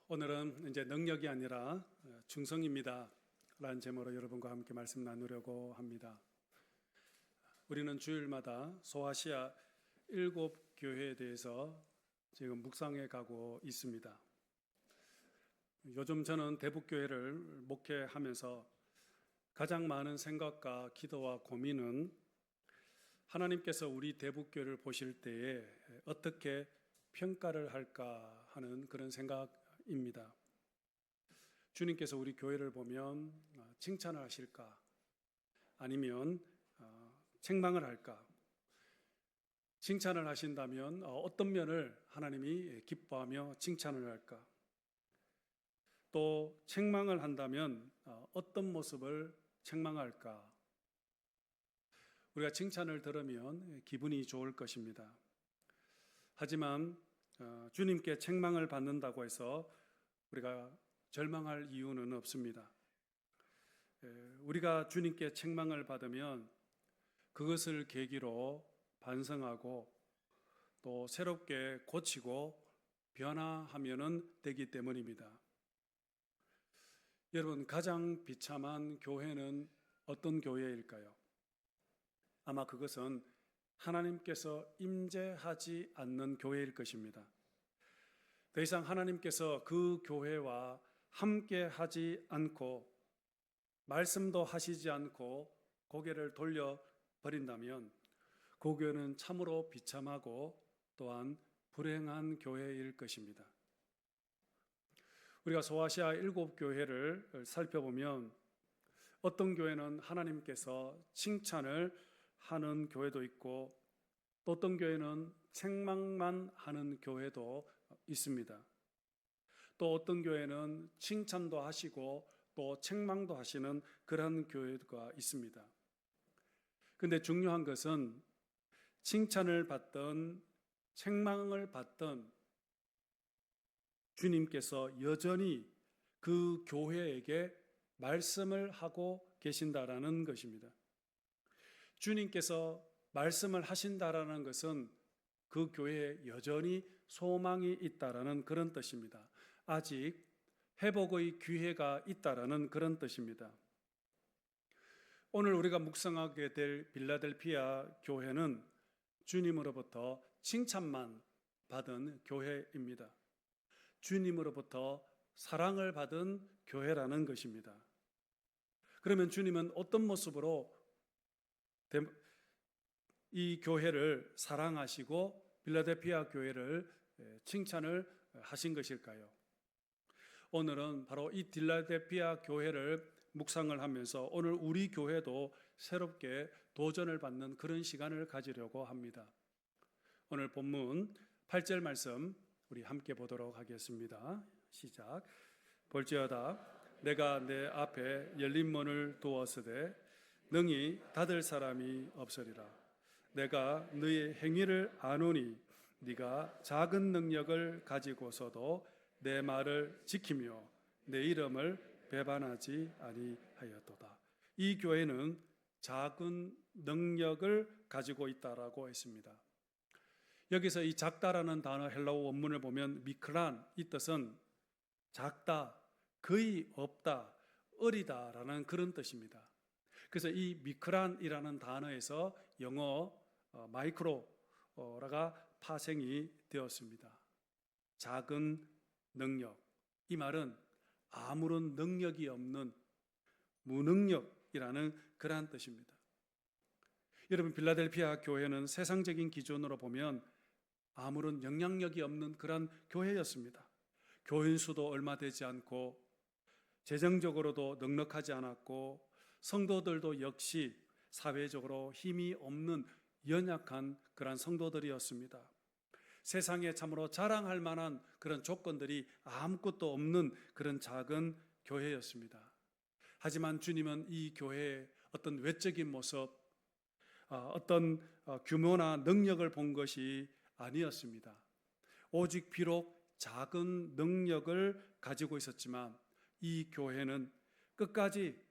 오늘은 이제 능력이 아니라 충성입니다 라는 제목으로 여러분과 함께 말씀 나누려고 합니다. 우리는 주일마다 소아시아 7교회에 대해서 지금 묵상해 가고 있습니다. 요즘 저는 대북교회를 목회하면서 가장 많은 생각과 기도와 고민은 하나님께서 우리 대북교회를 보실 때에 어떻게 평가를 할까 하는 그런 생각입니다. 주님께서 우리 교회를 보면 칭찬을 하실까? 아니면 책망을 할까? 칭찬을 하신다면 어떤 면을 하나님이 기뻐하며 칭찬을 할까? 또 책망을 한다면 어떤 모습을 책망할까? 우리가 칭찬을 들으면 기분이 좋을 것입니다. 하지만 주님께 책망을 받는다고 해서 우리가 절망할 이유는 없습니다. 우리가 주님께 책망을 받으면 그것을 계기로 반성하고 또 새롭게 고치고 변화하면 되기 때문입니다. 여러분, 가장 비참한 교회는 어떤 교회일까요? 아마 그것은 하나님께서 임재하지 않는 교회일 것입니다. 더 이상 하나님께서 그 교회와 함께 하지 않고 말씀도 하시지 않고 고개를 돌려버린다면 그 교회는 참으로 비참하고 또한 불행한 교회일 것입니다. 우리가 소아시아 7교회를 살펴보면 어떤 교회는 하나님께서 칭찬을 하는 교회도 있고 또 어떤 교회는 책망만 하는 교회도 있습니다. 또 어떤 교회는 칭찬도 하시고 또 책망도 하시는 그런 교회가 있습니다. 그런데 중요한 것은 칭찬을 받든 책망을 받든 주님께서 여전히 그 교회에게 말씀을 하고 계신다라는 것입니다. 주님께서 말씀을 하신다라는 것은 그 교회에 여전히 소망이 있다라는 그런 뜻입니다. 아직 회복의 기회가 있다라는 그런 뜻입니다. 오늘 우리가 묵상하게 될 빌라델피아 교회는 주님으로부터 칭찬만 받은 교회입니다. 주님으로부터 사랑을 받은 교회라는 것입니다. 그러면 주님은 어떤 모습으로 이 교회를 사랑하시고 빌라델피아 교회를 칭찬을 하신 것일까요? 오늘은 바로 이 빌라델피아 교회를 묵상을 하면서 오늘 우리 교회도 새롭게 도전을 받는 그런 시간을 가지려고 합니다. 오늘 본문 8절 말씀 우리 함께 보도록 하겠습니다. 시작. 볼지어다 내가 내 앞에 열린 문을 두었으되 능히 닫을 사람이 없으리라. 내가 너의 행위를 아노니 네가 작은 능력을 가지고서도 내 말을 지키며 내 이름을 배반하지 아니하였도다. 이 교회는 작은 능력을 가지고 있다라고 했습니다. 여기서 이 작다라는 단어 헬라어 원문을 보면 미크란, 이 뜻은 작다, 거의 없다, 어리다라는 그런 뜻입니다. 그래서 이 미크란이라는 단어에서 영어 마이크로가 파생이 되었습니다. 작은 능력, 이 말은 아무런 능력이 없는 무능력이라는 그러한 뜻입니다. 여러분, 빌라델피아 교회는 세상적인 기준으로 보면 아무런 영향력이 없는 그러한 교회였습니다. 교인 수도 얼마 되지 않고 재정적으로도 넉넉하지 않았고 성도들도 역시 사회적으로 힘이 없는 연약한 그러한 성도들이었습니다. 세상에 참으로 자랑할 만한 그런 조건들이 아무것도 없는 그런 작은 교회였습니다. 하지만 주님은 이 교회의 어떤 외적인 모습, 어떤 규모나 능력을 본 것이 아니었습니다. 오직 비록 작은 능력을 가지고 있었지만 이 교회는 끝까지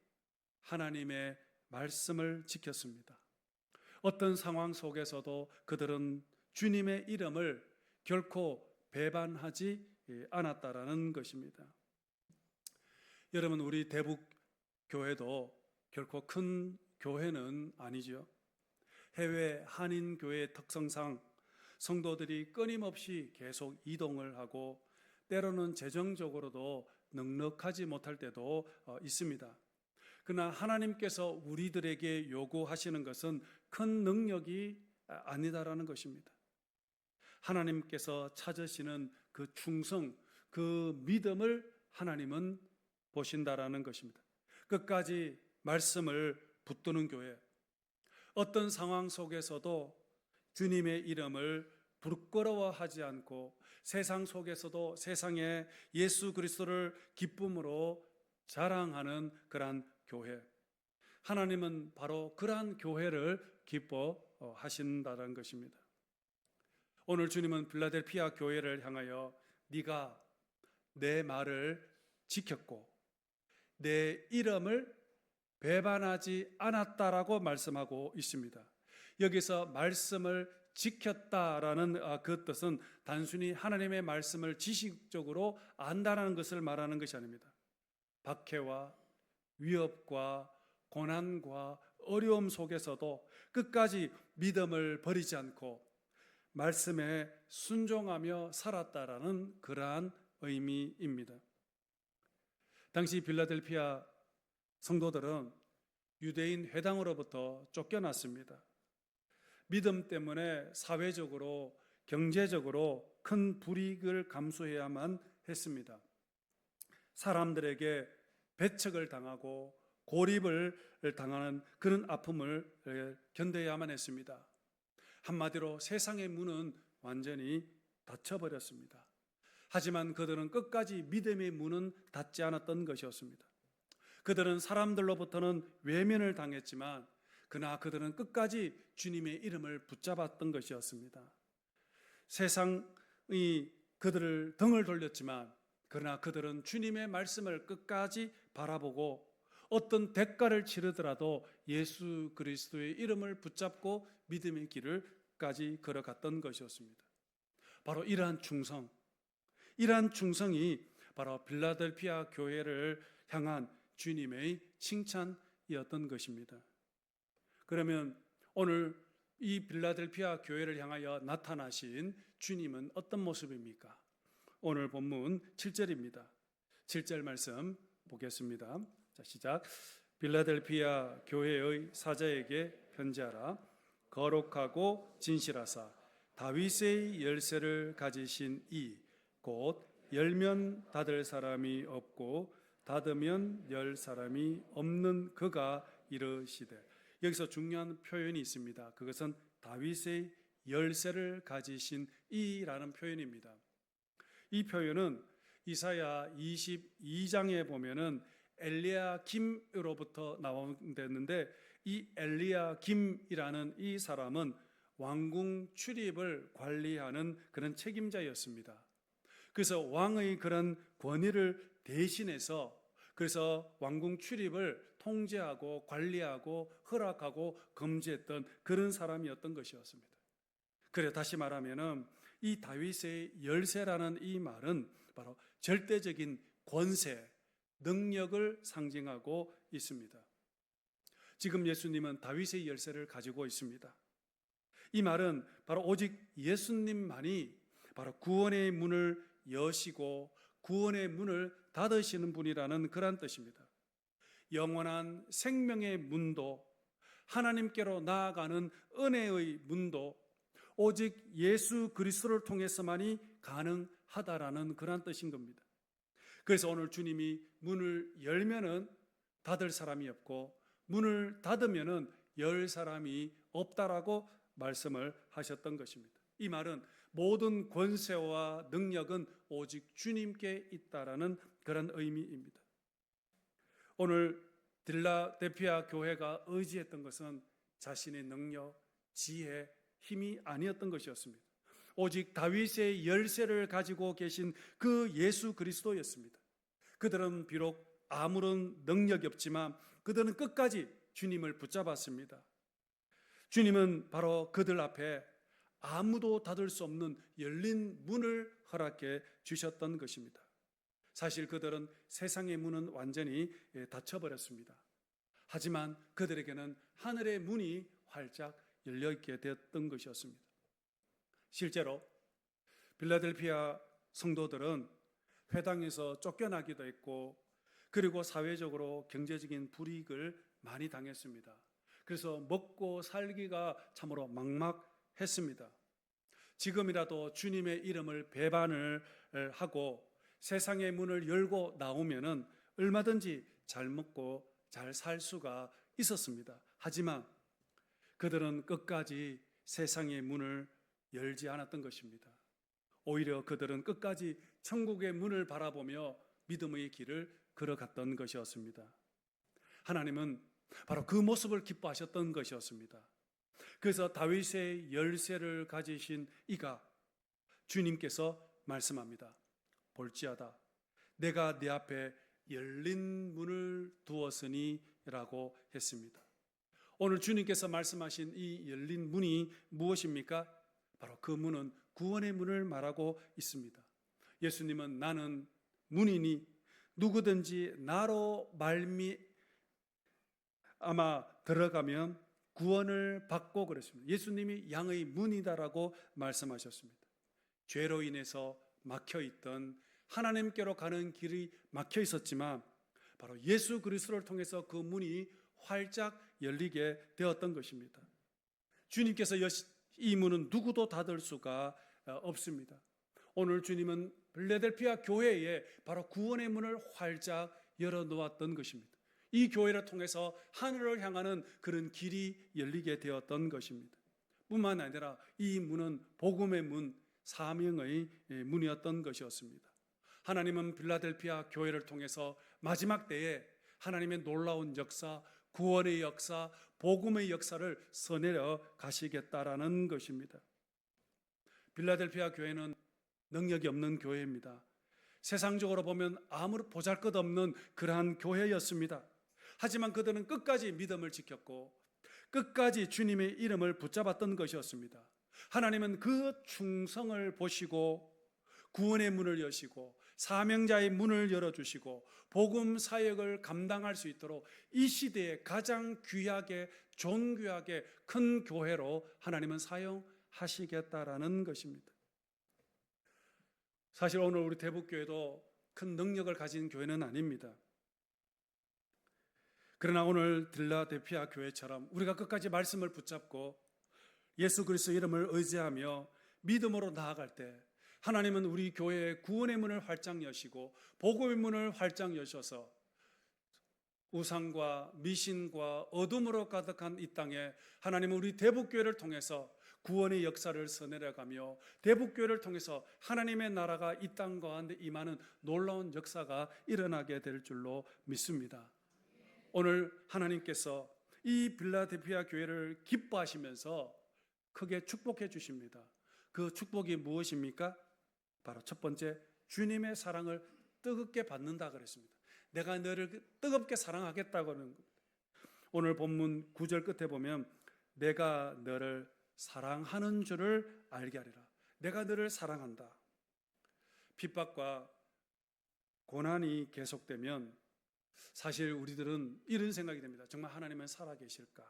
하나님의 말씀을 지켰습니다. 어떤 상황 속에서도 그들은 주님의 이름을 결코 배반하지 않았다라는 것입니다. 여러분, 우리 대북 교회도 결코 큰 교회는 아니죠. 해외 한인 교회의 특성상 성도들이 끊임없이 계속 이동을 하고 때로는 재정적으로도 넉넉하지 못할 때도 있습니다. 그러나 하나님께서 우리들에게 요구하시는 것은 큰 능력이 아니다라는 것입니다. 하나님께서 찾으시는 그 충성, 그 믿음을 하나님은 보신다라는 것입니다. 끝까지 말씀을 붙드는 교회, 어떤 상황 속에서도 주님의 이름을 부끄러워하지 않고 세상 속에서도 세상에 예수 그리스도를 기쁨으로 자랑하는 그러한 교회, 하나님은 바로 그러한 교회를 기뻐하신다는 것입니다. 오늘 주님은 필라델피아 교회를 향하여 네가 내 말을 지켰고 내 이름을 배반하지 않았다라고 말씀하고 있습니다. 여기서 말씀을 지켰다라는 그 뜻은 단순히 하나님의 말씀을 지식적으로 안다라는 것을 말하는 것이 아닙니다. 박해와 위협과 고난과 어려움 속에서도 끝까지 믿음을 버리지 않고 말씀에 순종하며 살았다라는 그러한 의미입니다. 당시 필라델피아 성도들은 유대인 회당으로부터 쫓겨났습니다. 믿음 때문에 사회적으로, 경제적으로 큰 불이익을 감수해야만 했습니다. 사람들에게 배척을 당하고 고립을 당하는 그런 아픔을 견뎌야만 했습니다. 한마디로 세상의 문은 완전히 닫혀버렸습니다. 하지만 그들은 끝까지 믿음의 문은 닫지 않았던 것이었습니다. 그들은 사람들로부터는 외면을 당했지만 그러나 그들은 끝까지 주님의 이름을 붙잡았던 것이었습니다. 세상이 그들을 등을 돌렸지만 그러나 그들은 주님의 말씀을 끝까지 바라보고 어떤 대가를 치르더라도 예수 그리스도의 이름을 붙잡고 믿음의 길을까지 걸어갔던 것이었습니다. 바로 이러한 충성이 바로 필라델피아 교회를 향한 주님의 칭찬이었던 것입니다. 그러면 오늘 이 필라델피아 교회를 향하여 나타나신 주님은 어떤 모습입니까? 오늘 본문 7절입니다. 7절 말씀 보겠습니다. 자, 시작. 필라델피아 교회의 사자에게 편지하라. 거룩하고 진실하사 다윗의 열쇠를 가지신 이 곧 열면 닫을 사람이 없고 닫으면 열 사람이 없는 그가 이르시되. 여기서 중요한 표현이 있습니다. 그것은 다윗의 열쇠를 가지신 이라는 표현입니다. 이 표현은 이사야 22장에 보면은 엘리야김으로부터 나온다는데 이 엘리야김이라는 이 사람은 왕궁 출입을 관리하는 그런 책임자였습니다. 그래서 왕의 그런 권위를 대신해서 그래서 왕궁 출입을 통제하고 관리하고 허락하고 금지했던 그런 사람이었던 것이었습니다. 그래 다시 말하면은 이 다윗의 열쇠라는 이 말은 바로 절대적인 권세, 능력을 상징하고 있습니다. 지금 예수님은 다윗의 열쇠를 가지고 있습니다. 이 말은 바로 오직 예수님만이 바로 구원의 문을 여시고 구원의 문을 닫으시는 분이라는 그런 뜻입니다. 영원한 생명의 문도 하나님께로 나아가는 은혜의 문도 오직 예수 그리스도를 통해서만이 가능하다라는 그런 뜻인 겁니다. 그래서 오늘 주님이 문을 열면은 닫을 사람이 없고 문을 닫으면은 열 사람이 없다라고 말씀을 하셨던 것입니다. 이 말은 모든 권세와 능력은 오직 주님께 있다라는 그런 의미입니다. 오늘 필라델피아 교회가 의지했던 것은 자신의 능력, 지혜, 힘이 아니었던 것이었습니다. 오직 다윗의 열쇠를 가지고 계신 그 예수 그리스도였습니다. 그들은 비록 아무런 능력이 없지만 그들은 끝까지 주님을 붙잡았습니다. 주님은 바로 그들 앞에 아무도 닫을 수 없는 열린 문을 허락해 주셨던 것입니다. 사실 그들은 세상의 문은 완전히 닫혀버렸습니다. 하지만 그들에게는 하늘의 문이 활짝 열려있게 되었던 것이었습니다. 실제로 필라델피아 성도들은 회당에서 쫓겨나기도 했고, 그리고 사회적으로 경제적인 불이익을 많이 당했습니다. 그래서 먹고 살기가 참으로 막막했습니다. 지금이라도 주님의 이름을 배반을 하고 세상의 문을 열고 나오면은 얼마든지 잘 먹고 잘 살 수가 있었습니다. 하지만 그들은 끝까지 세상의 문을 열지 않았던 것입니다. 오히려 그들은 끝까지 천국의 문을 바라보며 믿음의 길을 걸어갔던 것이었습니다. 하나님은 바로 그 모습을 기뻐하셨던 것이었습니다. 그래서 다윗의 열쇠를 가지신 이가 주님께서 말씀합니다. 볼지어다 내가 네 앞에 열린 문을 두었으니 라고 했습니다. 오늘 주님께서 말씀하신 이 열린 문이 무엇입니까? 바로 그 문은 구원의 문을 말하고 있습니다. 예수님은 나는 문이니 누구든지 나로 아마 들어가면 구원을 받고 그랬습니다. 예수님이 양의 문이다라고 말씀하셨습니다. 죄로 인해서 막혀있던 하나님께로 가는 길이 막혀 있었지만 바로 예수 그리스도를 통해서 그 문이 활짝 열리게 되었던 것입니다. 주님께서 이 문은 누구도 닫을 수가 없습니다. 오늘 주님은 필라델피아 교회에 바로 구원의 문을 활짝 열어놓았던 것입니다. 이 교회를 통해서 하늘을 향하는 그런 길이 열리게 되었던 것입니다. 뿐만 아니라 이 문은 복음의 문, 사명의 문이었던 것이었습니다. 하나님은 필라델피아 교회를 통해서 마지막 때에 하나님의 놀라운 역사, 구원의 역사, 복음의 역사를 써내려 가시겠다라는 것입니다. 필라델피아 교회는 능력이 없는 교회입니다. 세상적으로 보면 아무런 보잘것없는 그러한 교회였습니다. 하지만 그들은 끝까지 믿음을 지켰고 끝까지 주님의 이름을 붙잡았던 것이었습니다. 하나님은 그 충성을 보시고 구원의 문을 여시고 사명자의 문을 열어주시고 복음 사역을 감당할 수 있도록 이 시대에 가장 귀하게 존귀하게 큰 교회로 하나님은 사용하시겠다라는 것입니다. 사실 오늘 우리 대북교회도 큰 능력을 가진 교회는 아닙니다. 그러나 오늘 필라델피아 교회처럼 우리가 끝까지 말씀을 붙잡고 예수 그리스도 이름을 의지하며 믿음으로 나아갈 때 하나님은 우리 교회의 구원의 문을 활짝 여시고 복음의 문을 활짝 여셔서 우상과 미신과 어둠으로 가득한 이 땅에 하나님은 우리 대북교회를 통해서 구원의 역사를 써내려가며 대북교회를 통해서 하나님의 나라가 이 땅 가운데 임하는 놀라운 역사가 일어나게 될 줄로 믿습니다. 오늘 하나님께서 이 필라델피아 교회를 기뻐하시면서 크게 축복해 주십니다. 그 축복이 무엇입니까? 바로 첫 번째, 주님의 사랑을 뜨겁게 받는다 그랬습니다. 내가 너를 뜨겁게 사랑하겠다고 하는 겁니다. 오늘 본문 9절 끝에 보면 내가 너를 사랑하는 줄을 알게 하리라. 내가 너를 사랑한다. 핍박과 고난이 계속되면 사실 우리들은 이런 생각이 듭니다. 정말 하나님은 살아계실까?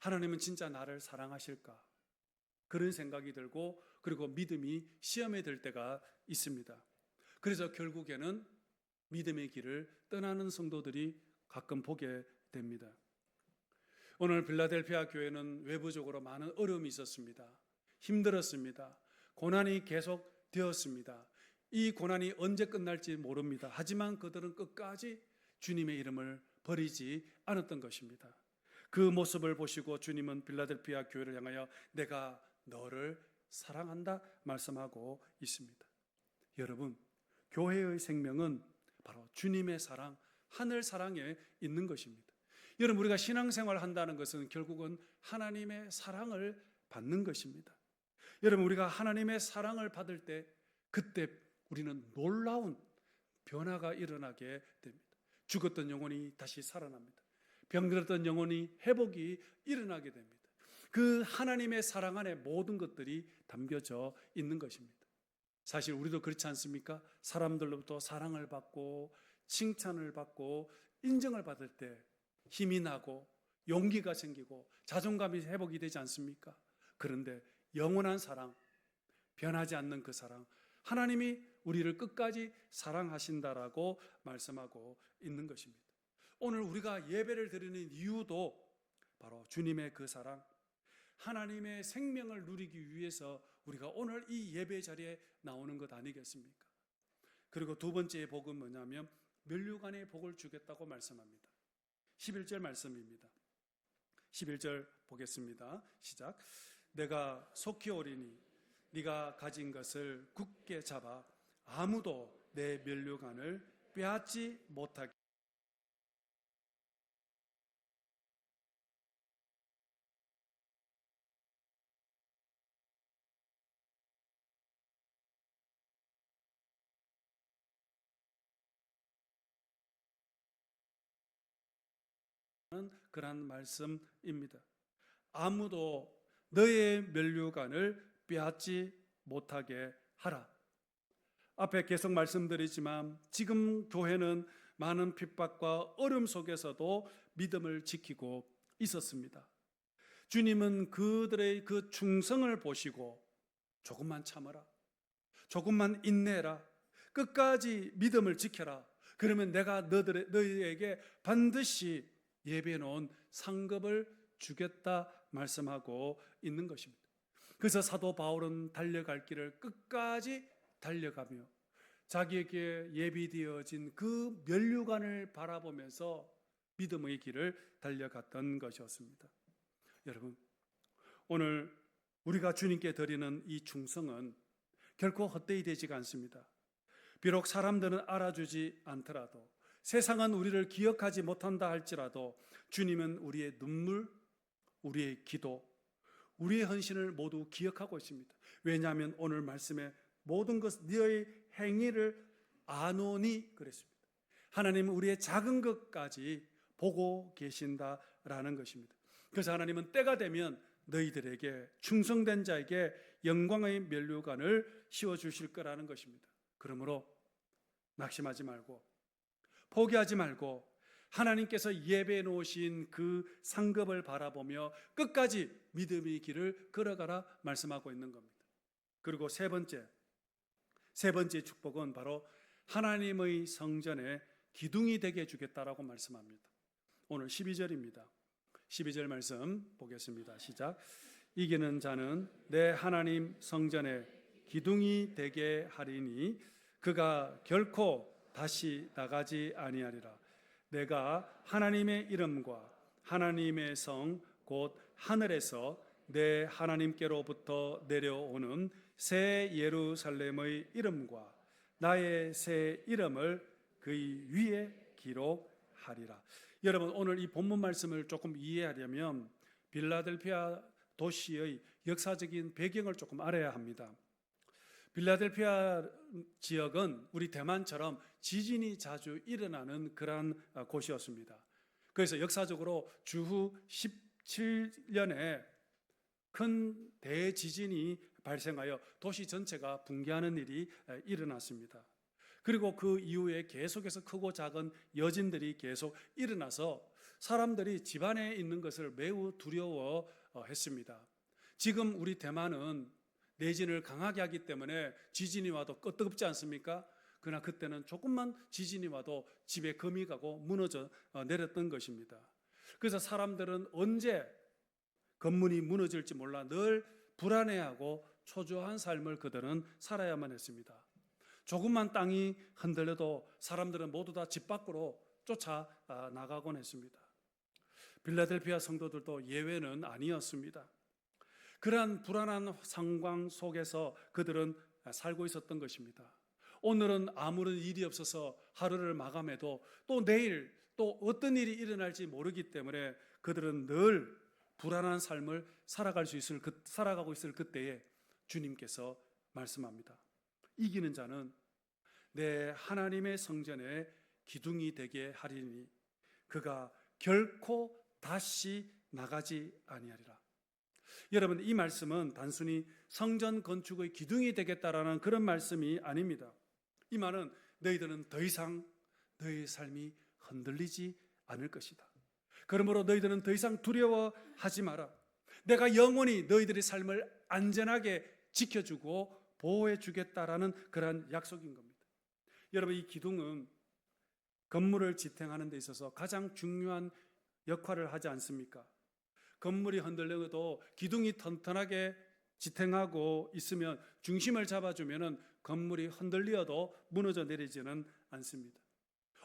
하나님은 진짜 나를 사랑하실까? 그런 생각이 들고 그리고 믿음이 시험에 들 때가 있습니다. 그래서 결국에는 믿음의 길을 떠나는 성도들이 가끔 보게 됩니다. 오늘 필라델피아 교회는 외부적으로 많은 어려움이 있었습니다. 힘들었습니다. 고난이 계속 되었습니다. 이 고난이 언제 끝날지 모릅니다. 하지만 그들은 끝까지 주님의 이름을 버리지 않았던 것입니다. 그 모습을 보시고 주님은 필라델피아 교회를 향하여 내가 너를 사랑한다 말씀하고 있습니다. 여러분, 교회의 생명은 바로 주님의 사랑, 하늘 사랑에 있는 것입니다. 여러분, 우리가 신앙생활을 한다는 것은 결국은 하나님의 사랑을 받는 것입니다. 여러분, 우리가 하나님의 사랑을 받을 때 그때 우리는 놀라운 변화가 일어나게 됩니다. 죽었던 영혼이 다시 살아납니다. 병들었던 영혼이 회복이 일어나게 됩니다. 그 하나님의 사랑 안에 모든 것들이 담겨져 있는 것입니다. 사실 우리도 그렇지 않습니까? 사람들로부터 사랑을 받고 칭찬을 받고 인정을 받을 때 힘이 나고 용기가 생기고 자존감이 회복이 되지 않습니까? 그런데 영원한 사랑, 변하지 않는 그 사랑, 하나님이 우리를 끝까지 사랑하신다라고 말씀하고 있는 것입니다. 오늘 우리가 예배를 드리는 이유도 바로 주님의 그 사랑, 하나님의 생명을 누리기 위해서 우리가 오늘 이 예배 자리에 나오는 것 아니겠습니까? 그리고 두 번째 복은 뭐냐면 면류관의 복을 주겠다고 말씀합니다. 11절 말씀입니다. 11절 보겠습니다. 시작. 내가 속히 오리니 네가 가진 것을 굳게 잡아 아무도 내 면류관을 빼앗지 못하게 하는 그런 말씀입니다. 아무도 너의 면류관을 빼앗지 못하게 하라. 앞에 계속 말씀드리지만 지금 교회는 많은 핍박과 어려움 속에서도 믿음을 지키고 있었습니다. 주님은 그들의 그 충성을 보시고 조금만 참아라, 조금만 인내해라, 끝까지 믿음을 지켜라. 그러면 내가 너희에게 반드시 예비해 놓은 상급을 주겠다 말씀하고 있는 것입니다. 그래서 사도 바울은 달려갈 길을 끝까지 달려가며 자기에게 예비되어진 그 면류관을 바라보면서 믿음의 길을 달려갔던 것이었습니다. 여러분, 오늘 우리가 주님께 드리는 이 충성은 결코 헛되이 되지가 않습니다. 비록 사람들은 알아주지 않더라도, 세상은 우리를 기억하지 못한다 할지라도 주님은 우리의 눈물, 우리의 기도, 우리의 헌신을 모두 기억하고 있습니다. 왜냐하면 오늘 말씀에 모든 것 너의 행위를 아노니 그랬습니다. 하나님은 우리의 작은 것까지 보고 계신다라는 것입니다. 그래서 하나님은 때가 되면 너희들에게 충성된 자에게 영광의 면류관을 씌워주실 거라는 것입니다. 그러므로 낙심하지 말고 포기하지 말고 하나님께서 예배해 놓으신 그 상급을 바라보며 끝까지 믿음의 길을 걸어가라 말씀하고 있는 겁니다. 그리고 세 번째 축복은 바로 하나님의 성전에 기둥이 되게 해주겠다라고 말씀합니다. 오늘 12절입니다. 12절 말씀 보겠습니다. 시작. 이기는 자는 내 하나님 성전에 기둥이 되게 하리니 그가 결코 다시 나가지 아니하리라. 내가 하나님의 이름과 하나님의 성 곧 하늘에서 내 하나님께로부터 내려오는 새 예루살렘의 이름과 나의 새 이름을 그의 위에 기록하리라. 여러분, 오늘 이 본문 말씀을 조금 이해하려면 빌라델피아 도시의 역사적인 배경을 조금 알아야 합니다. 빌라델피아 지역은 우리 대만처럼 지진이 자주 일어나는 그러한 곳이었습니다. 그래서 역사적으로 주후 17년에 큰 대지진이 발생하여 도시 전체가 붕괴하는 일이 일어났습니다. 그리고 그 이후에 계속해서 크고 작은 여진들이 계속 일어나서 사람들이 집안에 있는 것을 매우 두려워했습니다. 지금 우리 대만은 내진을 강하게 하기 때문에 지진이 와도 끄떡없지 않습니까? 그러나 그때는 조금만 지진이 와도 집에 금이 가고 무너져 내렸던 것입니다. 그래서 사람들은 언제 건물이 무너질지 몰라 늘 불안해하고 초조한 삶을 그들은 살아야만 했습니다. 조금만 땅이 흔들려도 사람들은 모두 다 집 밖으로 쫓아 나가곤 했습니다. 빌라델피아 성도들도 예외는 아니었습니다. 그러한 불안한 상황 속에서 그들은 살고 있었던 것입니다. 오늘은 아무런 일이 없어서 하루를 마감해도 또 내일 또 어떤 일이 일어날지 모르기 때문에 그들은 늘 불안한 삶을 살아가고 있을 그때에 주님께서 말씀합니다. 이기는 자는 내 하나님의 성전에 기둥이 되게 하리니 그가 결코 다시 나가지 아니하리라. 여러분, 이 말씀은 단순히 성전 건축의 기둥이 되겠다라는 그런 말씀이 아닙니다. 이 말은 너희들은 더 이상 너희의 삶이 흔들리지 않을 것이다. 그러므로 너희들은 더 이상 두려워하지 마라. 내가 영원히 너희들의 삶을 안전하게 지켜주고 보호해 주겠다라는 그러한 약속인 겁니다. 여러분, 이 기둥은 건물을 지탱하는 데 있어서 가장 중요한 역할을 하지 않습니까? 건물이 흔들려도 기둥이 튼튼하게 지탱하고 있으면, 중심을 잡아주면 건물이 흔들려도 무너져 내리지는 않습니다.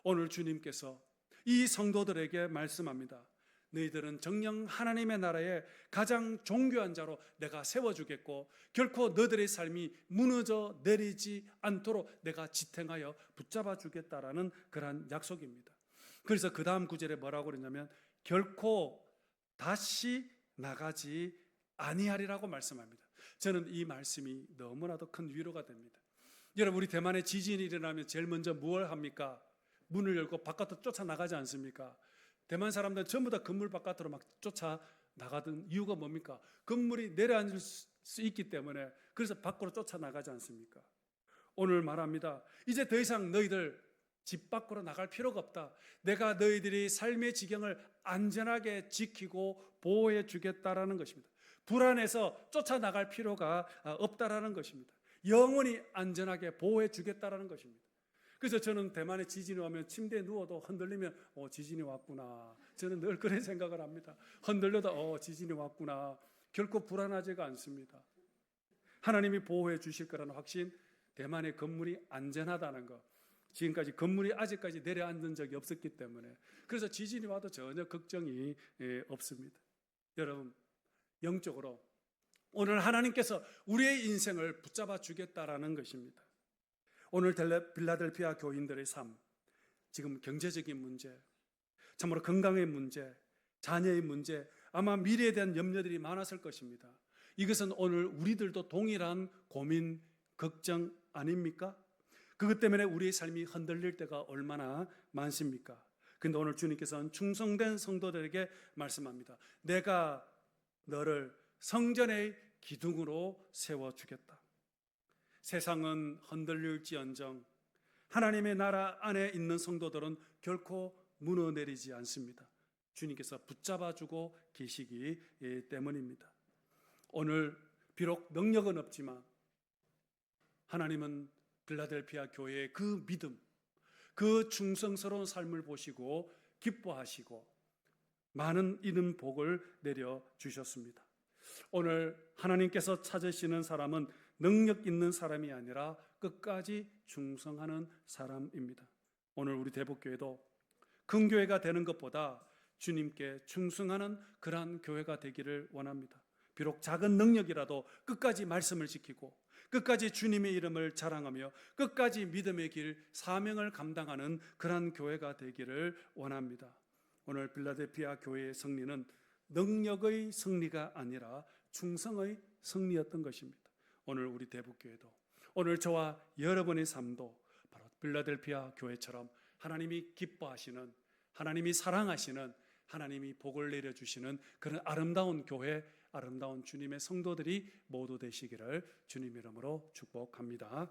오늘 주님께서 이 성도들에게 말씀합니다. 너희들은 정녕 하나님의 나라에 가장 존귀한 자로 내가 세워주겠고, 결코 너희들의 삶이 무너져 내리지 않도록 내가 지탱하여 붙잡아 주겠다라는 그러한 약속입니다. 그래서 그 다음 구절에 뭐라고 그러냐면 결코 다시 나가지 아니하리라고 말씀합니다. 저는 이 말씀이 너무나도 큰 위로가 됩니다. 여러분, 우리 대만에 지진이 일어나면 제일 먼저 무엇을 합니까? 문을 열고 바깥으로 쫓아나가지 않습니까? 대만 사람들은 전부 다 건물 바깥으로 막 쫓아나가던 이유가 뭡니까? 건물이 내려앉을 수 있기 때문에. 그래서 밖으로 쫓아나가지 않습니까? 오늘 말합니다. 이제 더 이상 너희들 집 밖으로 나갈 필요가 없다. 내가 너희들이 삶의 지경을 안전하게 지키고 보호해 주겠다라는 것입니다. 불안해서 쫓아나갈 필요가 없다라는 것입니다. 영원히 안전하게 보호해 주겠다라는 것입니다. 그래서 저는 대만에 지진이 오면 침대에 누워도 흔들리면 지진이 왔구나. 저는 늘 그런 생각을 합니다. 흔들려도 지진이 왔구나. 결코 불안하지가 않습니다. 하나님이 보호해 주실 거라는 확신, 대만의 건물이 안전하다는 것. 지금까지 건물이 아직까지 내려앉은 적이 없었기 때문에, 그래서 지진이 와도 전혀 걱정이 없습니다. 여러분, 영적으로 오늘 하나님께서 우리의 인생을 붙잡아 주겠다라는 것입니다. 오늘 빌라델피아 교인들의 삶, 지금 경제적인 문제, 참으로 건강의 문제, 자녀의 문제, 아마 미래에 대한 염려들이 많았을 것입니다. 이것은 오늘 우리들도 동일한 고민, 걱정 아닙니까? 그것 때문에 우리의 삶이 흔들릴 때가 얼마나 많습니까? 그런데 오늘 주님께서는 충성된 성도들에게 말씀합니다. 내가 너를 성전의 기둥으로 세워주겠다. 세상은 흔들릴지언정 하나님의 나라 안에 있는 성도들은 결코 무너내리지 않습니다. 주님께서 붙잡아주고 계시기 때문입니다. 오늘 비록 능력은 없지만 하나님은 빌라델피아 교회의 그 믿음, 그 충성스러운 삶을 보시고 기뻐하시고 많은 이른 복을 내려주셨습니다. 오늘 하나님께서 찾으시는 사람은 능력 있는 사람이 아니라 끝까지 충성하는 사람입니다. 오늘 우리 대북교회도 큰 교회가 되는 것보다 주님께 충성하는 그러한 교회가 되기를 원합니다. 비록 작은 능력이라도 끝까지 말씀을 지키고 끝까지 주님의 이름을 자랑하며 끝까지 믿음의 길, 사명을 감당하는 그러한 교회가 되기를 원합니다. 오늘 빌라델피아 교회의 승리는 능력의 승리가 아니라 충성의 승리였던 것입니다. 오늘 우리 대북교회도, 오늘 저와 여러분의 삶도 바로 빌라델피아 교회처럼 하나님이 기뻐하시는, 하나님이 사랑하시는, 하나님이 복을 내려주시는 그런 아름다운 교회, 아름다운 주님의 성도들이 모두 되시기를 주님 이름으로 축복합니다.